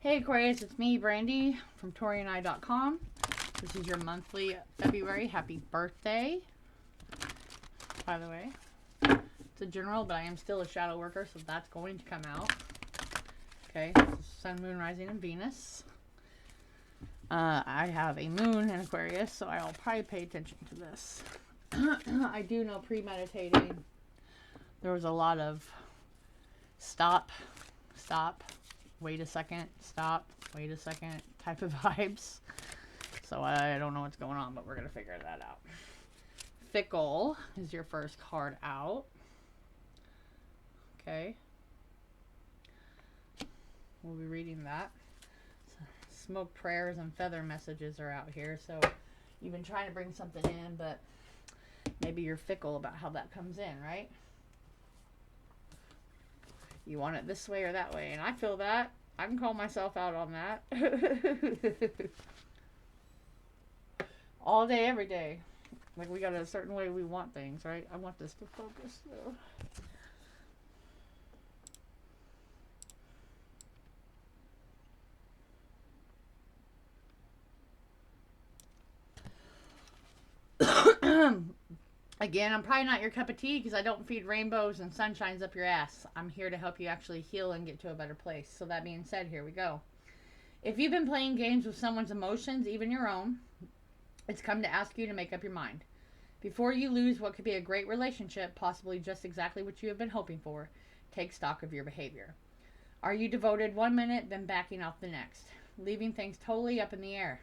Hey Aquarius, it's me, Brandy, from Taurean.com. This is your monthly February. Happy birthday, by the way. It's a general, but I am still a shadow worker, so that's going to come out. Okay, Sun, Moon, Rising, and Venus. I have a moon in Aquarius, so I'll probably pay attention to this. I do know premeditating. There was a lot of stop, wait a second, stop, wait a second type of vibes. So I don't know what's going on, but we're going to figure that out. Fickle is your first card out. Okay. We'll be reading that. Smoke prayers and feather messages are out here. So you've been trying to bring something in, but maybe you're fickle about how that comes in, right? You want it this way or that way. And I feel that. I can call myself out on that. All day, every day. Like we got a certain way we want things, right? I want this to focus though. Again, I'm probably not your cup of tea because I don't feed rainbows and sunshines up your ass. I'm here to help you actually heal and get to a better place. So that being said, here we go. If you've been playing games with someone's emotions, even your own, it's come to ask you to make up your mind. Before you lose what could be a great relationship, possibly just exactly what you have been hoping for, take stock of your behavior. Are you devoted 1 minute, then backing off the next, leaving things totally up in the air?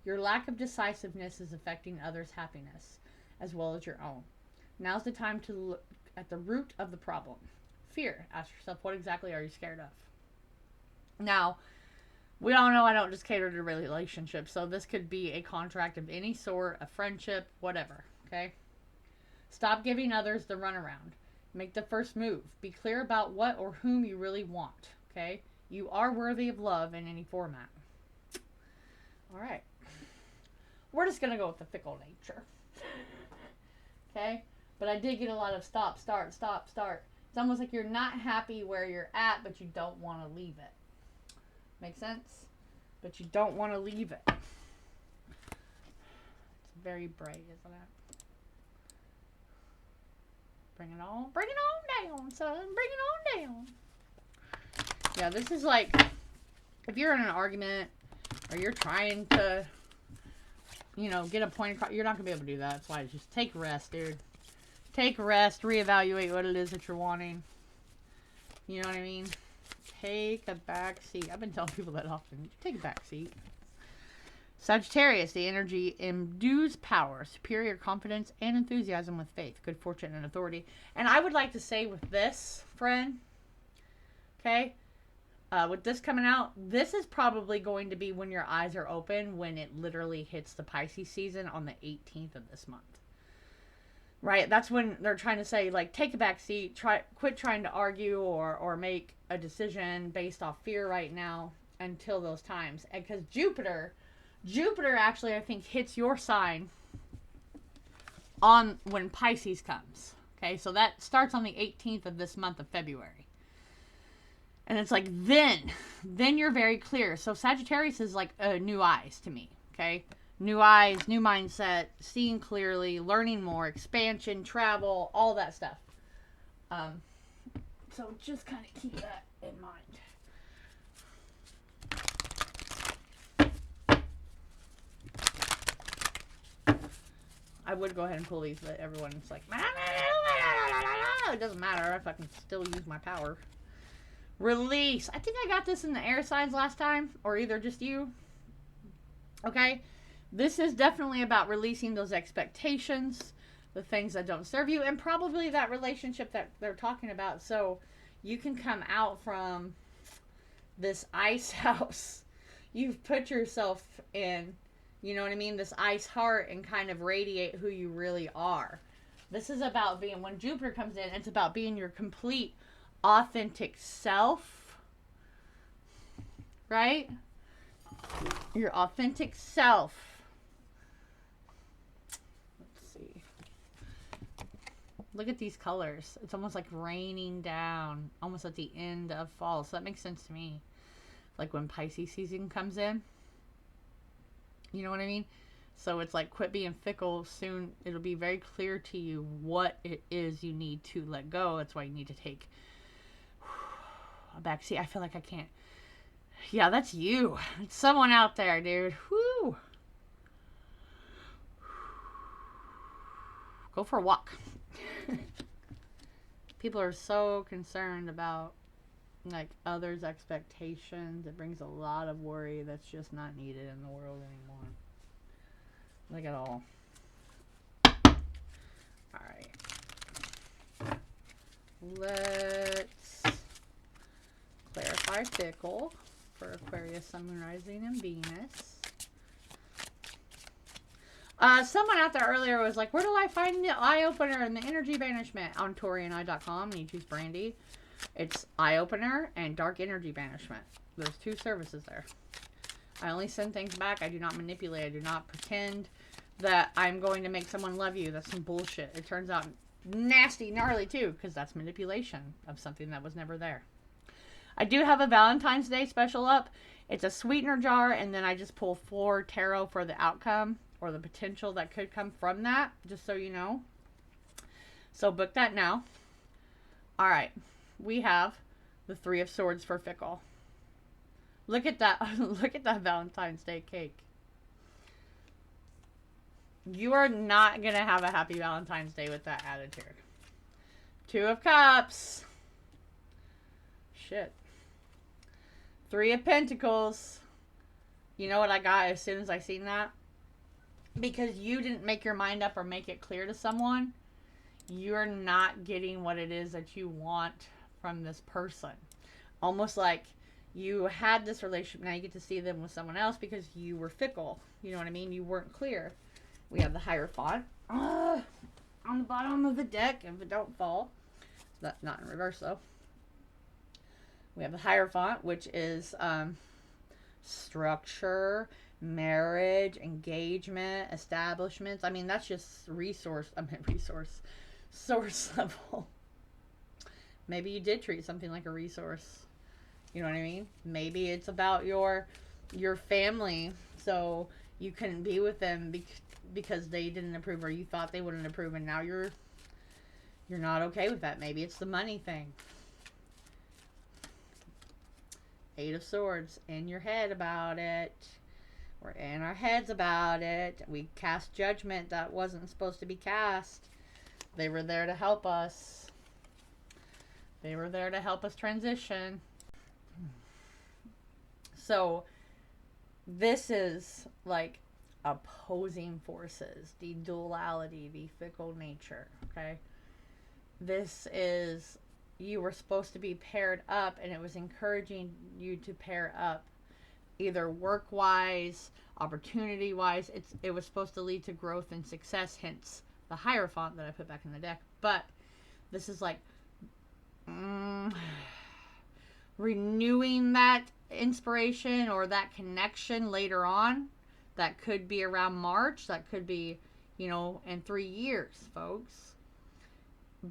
Your lack of decisiveness is affecting others' happiness, as well as your own. Now's the time to look at the root of the problem. Fear. Ask yourself, what exactly are you scared of? Now, we all know I don't just cater to relationships, so this could be a contract of any sort, a friendship, whatever, okay? Stop giving others the runaround. Make the first move. Be clear about what or whom you really want, okay? You are worthy of love in any format. All right. We're just going to go with the fickle nature. Okay? But I did get a lot of stop, start, stop, start. It's almost like you're not happy where you're at, but you don't want to leave it. Make sense? But you don't want to leave it. It's very bright, isn't it? Bring it on down, son. Bring it on down. Yeah, this is like, if you're in an argument or you're trying to, you know, get a point across, you're not going to be able to do that. That's why just take rest, dude. Take rest, reevaluate what it is that you're wanting. You know what I mean? Take a back seat. I've been telling people that often. Take a back seat. Sagittarius, the energy imbues power, superior confidence, and enthusiasm with faith, good fortune, and authority. And I would like to say with this, friend, okay, with this coming out, this is probably going to be when your eyes are open, when it literally hits the Pisces season on the 18th of this month. Right? That's when they're trying to say, like, take a back seat, quit trying to argue or make a decision based off fear right now until those times. And because Jupiter actually, I think, hits your sign on when Pisces comes. Okay, so that starts on the 18th of this month of February. And it's like, then you're very clear. So Sagittarius is like new eyes to me, okay? New eyes, new mindset, seeing clearly, learning more, expansion, travel, all that stuff. So just kind of keep that in mind. I would go ahead and pull these, but everyone's like, it doesn't matter if I can still use my power. Release. I think I got this in the air signs last time, or either just you. Okay? This is definitely about releasing those expectations, the things that don't serve you, and probably that relationship that they're talking about. So you can come out from this ice house you've put yourself in, you know what I mean? This ice heart, and kind of radiate who you really are. This is about being, when Jupiter comes in, it's about being your complete authentic self, right? Your authentic self. Let's see. Look at these colors. It's almost like raining down, almost at the end of fall. So that makes sense to me. like when Pisces season comes in. You know what I mean? So it's like, quit being fickle. Soon it'll be very clear to you what it is you need to let go. That's why you need to take a back seat. I feel like I can't. Yeah, that's you. It's someone out there, dude. Whoo. Go for a walk. People are so concerned about like others' expectations. It brings a lot of worry that's just not needed in the world anymore. Like at all. Alright. Let's clarify Fickle for Aquarius, Sun, Moon, Rising, and Venus. Someone out there earlier was like, where do I find the eye opener and the energy banishment? On Taurean.com, and you choose Brandy. It's eye opener and dark energy banishment. There's 2 services there. I only send things back. I do not manipulate. I do not pretend that I'm going to make someone love you. That's some bullshit. It turns out nasty, gnarly too, because that's manipulation of something that was never there. I do have a Valentine's Day special up. It's a sweetener jar, and then I just pull 4 tarot for the outcome or the potential that could come from that, just so you know. So book that now. All right. We have the 3 of Swords for Fickle. Look at that. Look at that Valentine's Day cake. You are not going to have a happy Valentine's Day with that attitude. 2 of Cups. Shit. 3 of Pentacles. You know what I got as soon as I seen that? Because you didn't make your mind up or make it clear to someone, you're not getting what it is that you want from this person. Almost like you had this relationship, now you get to see them with someone else because you were fickle. You know what I mean? You weren't clear. We have the Hierophant on the bottom of the deck if it don't fall. That's not in reverse though. We have the Hierophant, which is structure, marriage, engagement, establishments. I mean, that's just source level. Maybe you did treat something like a resource. You know what I mean? Maybe it's about your family, so you couldn't be with them because they didn't approve, or you thought they wouldn't approve, and now you're not okay with that. Maybe it's the money thing. 8 of Swords, in your head about it. We're in our heads about it. We cast judgment that wasn't supposed to be cast. They were there to help us. They were there to help us transition. So this is like opposing forces, the duality, the fickle nature, okay? This is, you were supposed to be paired up, and it was encouraging you to pair up either work-wise, opportunity-wise. It was supposed to lead to growth and success, hence the Hierophant that I put back in the deck. But this is like renewing that inspiration or that connection later on. That could be around March. That could be, in 3 years, folks.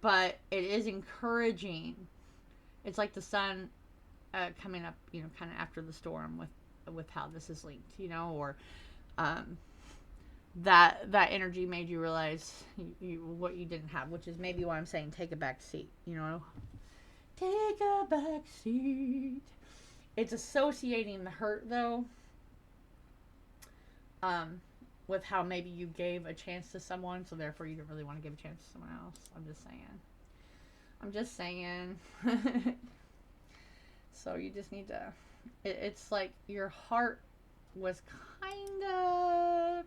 But it is encouraging. It's like the sun coming up, kind of after the storm with how this is linked, or that energy made you realize what you didn't have, which is maybe why I'm saying take a back seat, Take a back seat. It's associating the hurt, though, with how maybe you gave a chance to someone, so therefore you don't really want to give a chance to someone else. I'm just saying. So you just need to, it's like your heart was kind of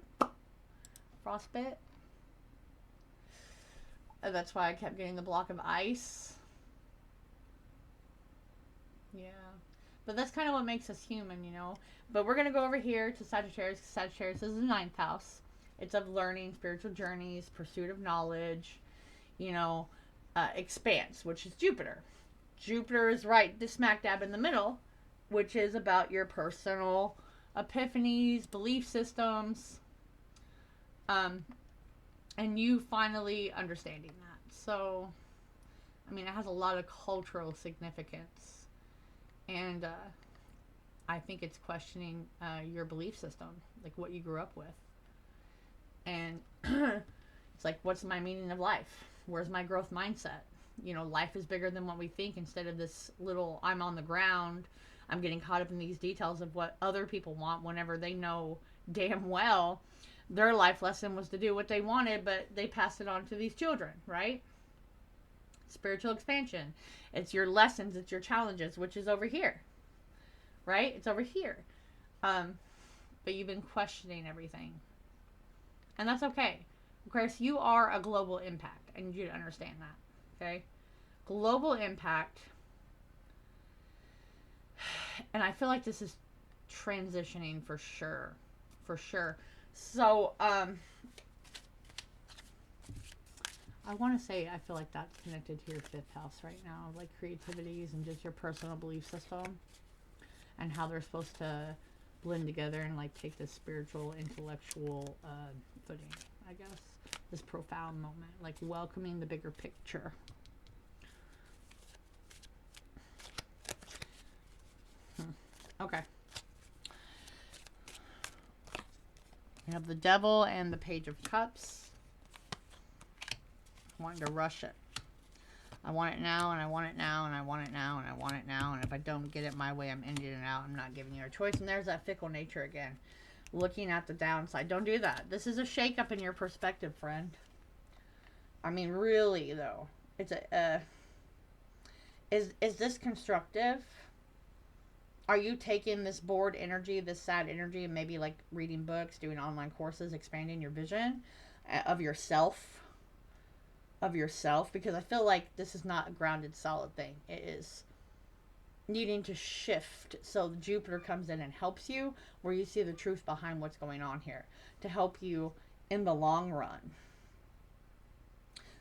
frostbite. That's why I kept getting the block of ice. Yeah. But that's kind of what makes us human, But we're going to go over here to Sagittarius. Sagittarius is the 9th house. It's of learning, spiritual journeys, pursuit of knowledge, expanse, which is Jupiter. Jupiter is right this smack dab in the middle, which is about your personal epiphanies, belief systems, and you finally understanding that. So, it has a lot of cultural significance. And I I think it's questioning your belief system, like what you grew up with. And it's like, what's my meaning of life? Where's my growth mindset? You know, life is bigger than what we think. Instead of this little, I'm on the ground, I'm getting caught up in these details of what other people want, whenever they know damn well their life lesson was to do what they wanted, but they passed it on to these children, right? Spiritual expansion. It's your lessons, it's your challenges, which is over here, right? It's over here. But you've been questioning everything. And that's okay. Aquarius, you are a global impact. I need you to understand that. Okay? Global impact. And I feel like this is transitioning for sure. For sure. So, I want to say I feel like that's connected to your 5th house right now. Like creativities and just your personal belief system. And how they're supposed to blend together and like take this spiritual, intellectual footing, I guess. This profound moment. Like welcoming the bigger picture. Okay. We have the Devil and the Page of Cups. I'm wanting to rush it. I want it now, and I want it now, and I want it now, and I want it now. And if I don't get it my way, I'm ending it out. I'm not giving you a choice. And there's that fickle nature again. Looking at the downside. Don't do that. This is a shakeup in your perspective, friend. I mean, really, though. It's a... Is this constructive? Are you taking this bored energy, this sad energy, and maybe like reading books, doing online courses, expanding your vision of yourself? Of yourself? Because I feel like this is not a grounded, solid thing. It is needing to shift. So Jupiter comes in and helps you, where you see the truth behind what's going on here, to help you in the long run.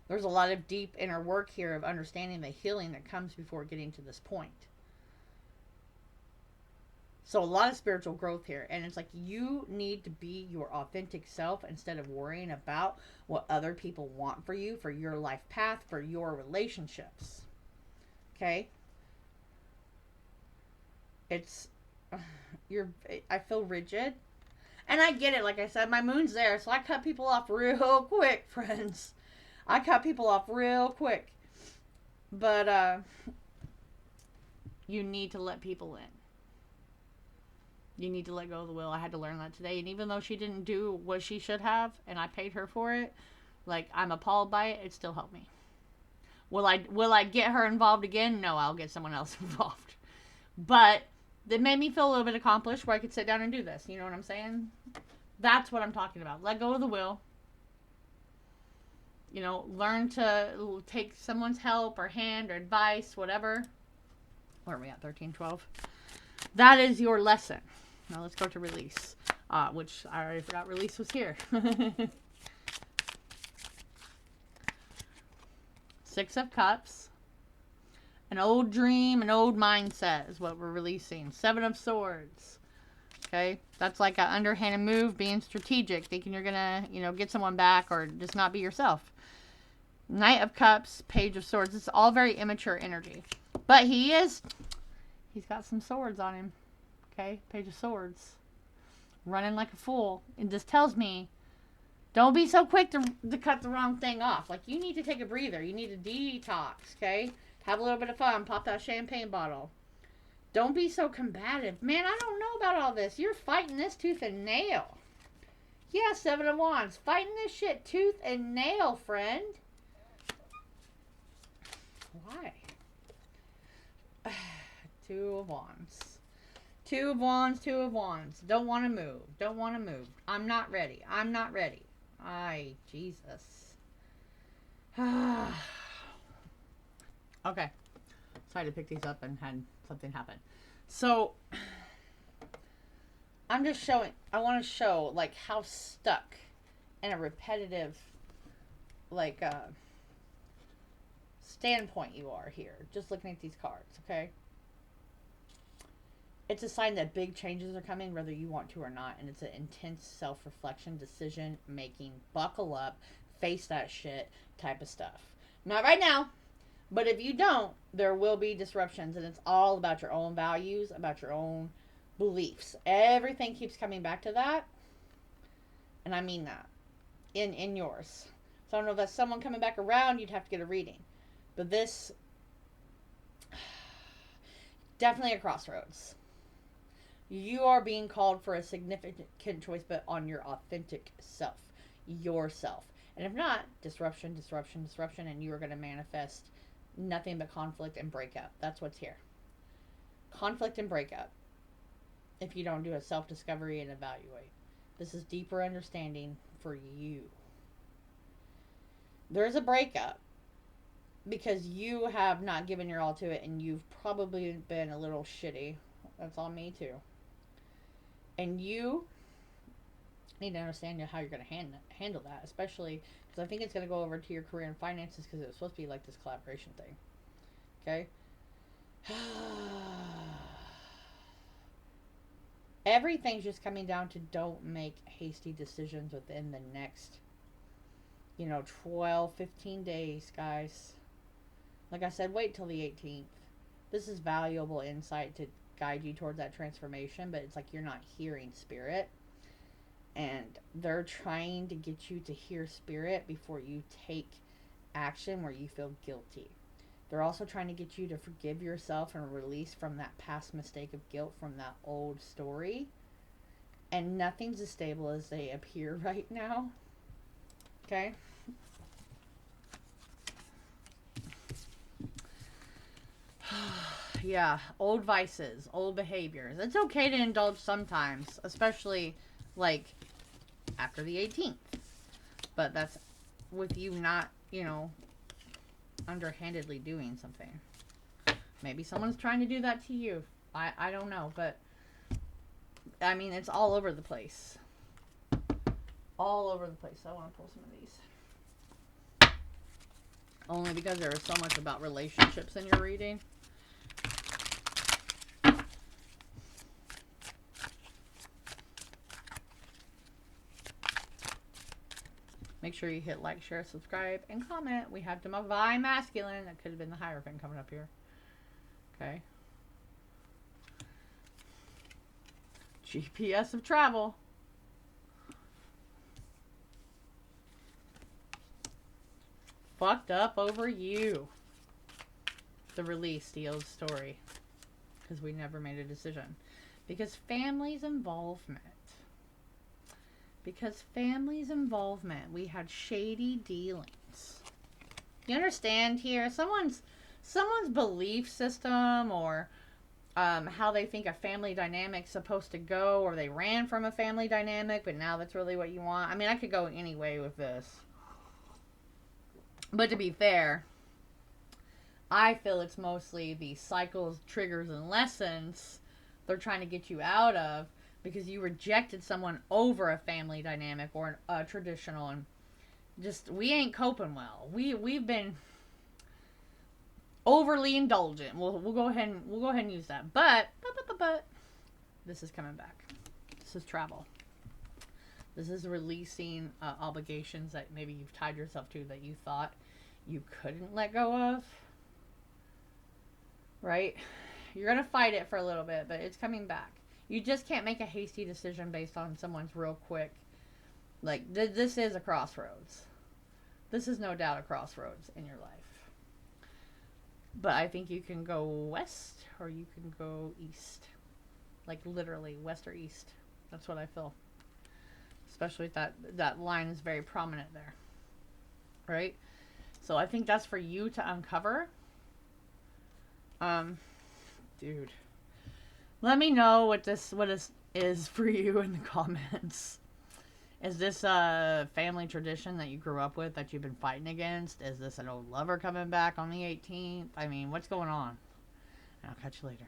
There's a lot of deep inner work here of understanding the healing that comes before getting to this point. So a lot of spiritual growth here. And it's like you need to be your authentic self instead of worrying about what other people want for you, for your life path, for your relationships. Okay? It's... I feel rigid. And I get it. Like I said, my moon's there. So I cut people off real quick, friends. I cut people off real quick. But you need to let people in. You need to let go of the will. I had to learn that today. And even though she didn't do what she should have, and I paid her for it, like, I'm appalled by it, it still helped me. Will I get her involved again? No, I'll get someone else involved. But it made me feel a little bit accomplished where I could sit down and do this. You know what I'm saying? That's what I'm talking about. Let go of the will. You know, learn to take someone's help or hand or advice, whatever. Where are we at? 13, 12. That is your lesson. Now let's go to release, which I already forgot release was here. 6 of Cups. An old dream, an old mindset is what we're releasing. 7 of Swords. Okay? That's like an underhanded move, being strategic, thinking you're going to, get someone back or just not be yourself. Knight of Cups, Page of Swords. It's all very immature energy. But he's got some swords on him. Okay? Page of Swords. Running like a fool. And this tells me, don't be so quick to cut the wrong thing off. Like, you need to take a breather. You need to detox, okay? Have a little bit of fun. Pop that champagne bottle. Don't be so combative. Man, I don't know about all this. You're fighting this tooth and nail. Yeah, 7 of Wands. Fighting this shit tooth and nail, friend. Why? 2 of Wands. 2 of Wands, 2 of Wands. Don't want to move. Don't want to move. I'm not ready. I'm not ready. Jesus. Okay. Sorry to pick these up and had something happen. So, I'm just showing, I want to show, like, how stuck in a repetitive, like, standpoint you are here. Just looking at these cards, okay? It's a sign that big changes are coming, whether you want to or not. And it's an intense self-reflection, decision-making, buckle up, face that shit type of stuff. Not right now. But if you don't, there will be disruptions. And it's all about your own values, about your own beliefs. Everything keeps coming back to that. And I mean that. In yours. So I don't know if that's someone coming back around, you'd have to get a reading. But this, definitely a crossroads. You are being called for a significant choice, but on your authentic self. Yourself. And if not, disruption, disruption, disruption, and you are going to manifest nothing but conflict and breakup. That's what's here. Conflict and breakup. If you don't do a self-discovery and evaluate. This is deeper understanding for you. There's a breakup because you have not given your all to it, and you've probably been a little shitty. That's on me too. And you need to understand how you're going to handle that, especially because I think it's going to go over to your career and finances, because it was supposed to be like this collaboration thing. Okay? Everything's just coming down to don't make hasty decisions within the next, 12, 15 days, guys. Like I said, wait till the 18th. This is valuable insight to guide you towards that transformation, but it's like you're not hearing spirit. And they're trying to get you to hear spirit before you take action where you feel guilty. They're also trying to get you to forgive yourself and release from that past mistake of guilt from that old story. And nothing's as stable as they appear right now. Okay? Yeah, old vices, old behaviors. It's okay to indulge sometimes, especially like after the 18th. But that's with you not, underhandedly doing something. Maybe someone's trying to do that to you. I don't know, but I mean, it's all over the place. All over the place. I want to pull some of these. Only because there is so much about relationships in your reading. Make sure you hit like, share, subscribe, and comment. We have Divine Masculine. That could have been the Hierophant coming up here. Okay. GPS of travel. Fucked up over you. The release, the old story. Because we never made a decision. Because family's involvement. We had shady dealings. You understand here? Someone's belief system, or how they think a family dynamic's supposed to go, or they ran from a family dynamic, but now that's really what you want. I mean, I could go any way with this. But to be fair, I feel it's mostly the cycles, triggers, and lessons they're trying to get you out of, because you rejected someone over a family dynamic or a traditional, and just, we ain't coping well. We've been overly indulgent. We'll go ahead and use that. But this is coming back. This is travel. This is releasing obligations that maybe you've tied yourself to that you thought you couldn't let go of. Right? You're gonna fight it for a little bit, but it's coming back. You just can't make a hasty decision based on someone's real quick. Like, this is a crossroads. This is no doubt a crossroads in your life. But I think you can go west or you can go east. Like, literally, west or east. That's what I feel. Especially if that line is very prominent there. Right? So I think that's for you to uncover. Dude. Let me know what is for you in the comments. Is this a family tradition that you grew up with that you've been fighting against? Is this an old lover coming back on the 18th? I mean, what's going on? And I'll catch you later.